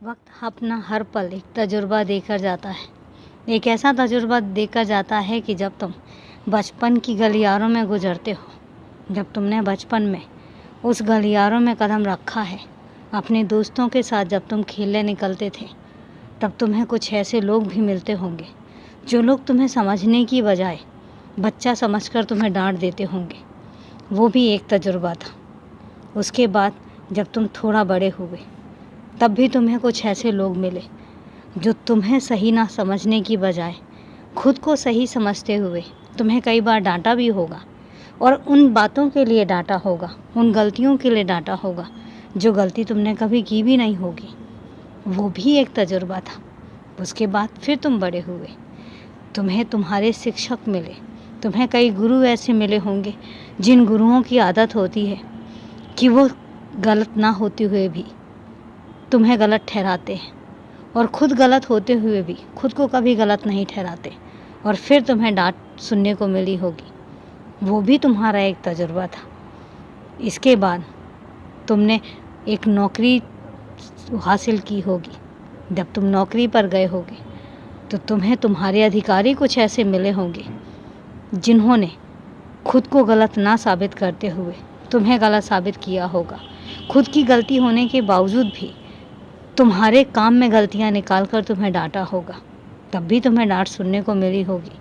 वक्त अपना हर पल एक तजुर्बा देकर जाता है। एक ऐसा तजुर्बा देकर जाता है कि जब तुम बचपन की गलियारों में गुजरते हो, जब तुमने बचपन में उस गलियारों में कदम रखा है, अपने दोस्तों के साथ जब तुम खेलने निकलते थे, तब तुम्हें कुछ ऐसे लोग भी मिलते होंगे जो लोग तुम्हें समझने की बजाय बच्चा समझकर तुम्हें डांट देते होंगे। वो भी एक तजुर्बा था। उसके बाद जब तुम थोड़ा बड़े हुए, तब भी तुम्हें कुछ ऐसे लोग मिले जो तुम्हें सही ना समझने की बजाय खुद को सही समझते हुए तुम्हें कई बार डांटा भी होगा, और उन बातों के लिए डांटा होगा, उन गलतियों के लिए डांटा होगा जो गलती तुमने कभी की भी नहीं होगी। वो भी एक तजुर्बा था। उसके बाद फिर तुम बड़े हुए, तुम्हें तुम्हारे शिक्षक मिले, तुम्हें कई गुरु ऐसे मिले होंगे जिन गुरुओं की आदत होती है कि वो गलत ना होते हुए भी तुम्हें गलत ठहराते हैं, और खुद गलत होते हुए भी खुद को कभी गलत नहीं ठहराते, और फिर तुम्हें डांट सुनने को मिली होगी। वो भी तुम्हारा एक तजुर्बा था। इसके बाद तुमने एक नौकरी हासिल की होगी। जब तुम नौकरी पर गए होगे तो तुम्हें तुम्हारे अधिकारी कुछ ऐसे मिले होंगे जिन्होंने खुद को गलत ना साबित करते हुए तुम्हें गलत साबित किया होगा। खुद की गलती होने के बावजूद भी तुम्हारे काम में गलतियां निकालकर तुम्हें डांटा होगा, तब भी तुम्हें डांट सुनने को मिली होगी,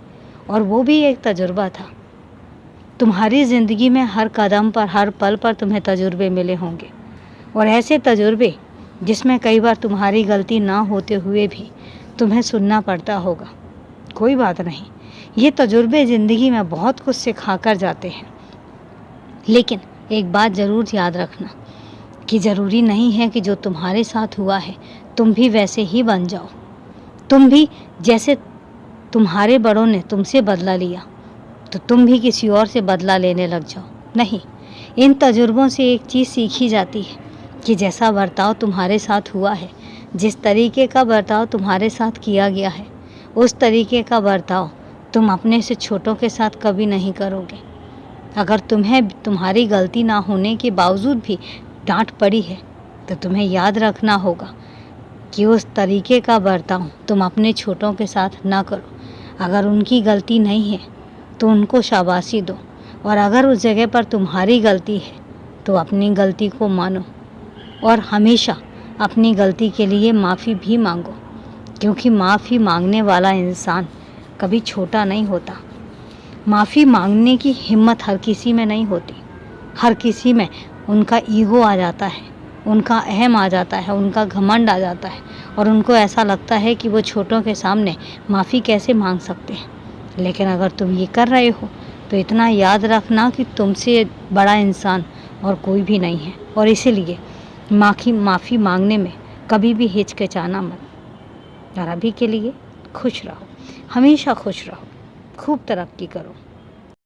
और वो भी एक तजुर्बा था। तुम्हारी ज़िंदगी में हर कदम पर, हर पल पर तुम्हें तजुर्बे मिले होंगे, और ऐसे तजुर्बे जिसमें कई बार तुम्हारी गलती ना होते हुए भी तुम्हें सुनना पड़ता होगा। कोई बात नहीं, ये तजुर्बे ज़िंदगी में बहुत कुछ सिखा कर जाते हैं। लेकिन एक बात ज़रूर याद रखना कि ज़रूरी नहीं है कि जो तुम्हारे साथ हुआ है तुम भी वैसे ही बन जाओ। तुम भी जैसे तुम्हारे बड़ों ने तुमसे बदला लिया तो तुम भी किसी और से बदला लेने लग जाओ। नहीं, इन तजुर्बों से एक चीज़ सीखी जाती है कि जैसा बर्ताव तुम्हारे साथ हुआ है, जिस तरीके का बर्ताव तुम्हारे साथ किया गया है, उस तरीके का बर्ताव तुम अपने से छोटों के साथ कभी नहीं करोगे। अगर तुम्हें तुम्हारी गलती ना होने के बावजूद भी डांट पड़ी है तो तुम्हें याद रखना होगा कि उस तरीके का बर्ताव तुम अपने छोटों के साथ ना करो। अगर उनकी गलती नहीं है तो उनको शाबाशी दो, और अगर उस जगह पर तुम्हारी गलती है तो अपनी गलती को मानो, और हमेशा अपनी गलती के लिए माफ़ी भी मांगो, क्योंकि माफ़ी मांगने वाला इंसान कभी छोटा नहीं होता। माफ़ी मांगने की हिम्मत हर किसी में नहीं होती। हर किसी में उनका ईगो आ जाता है, उनका अहम आ जाता है, उनका घमंड आ जाता है, और उनको ऐसा लगता है कि वो छोटों के सामने माफ़ी कैसे मांग सकते हैं। लेकिन अगर तुम ये कर रहे हो तो इतना याद रखना कि तुमसे बड़ा इंसान और कोई भी नहीं है, और इसीलिए माफ़ी मांगने में कभी भी हिचकिचाना मत। और अभी के लिए खुश रहो, हमेशा खुश रहो, खूब तरक्की करो।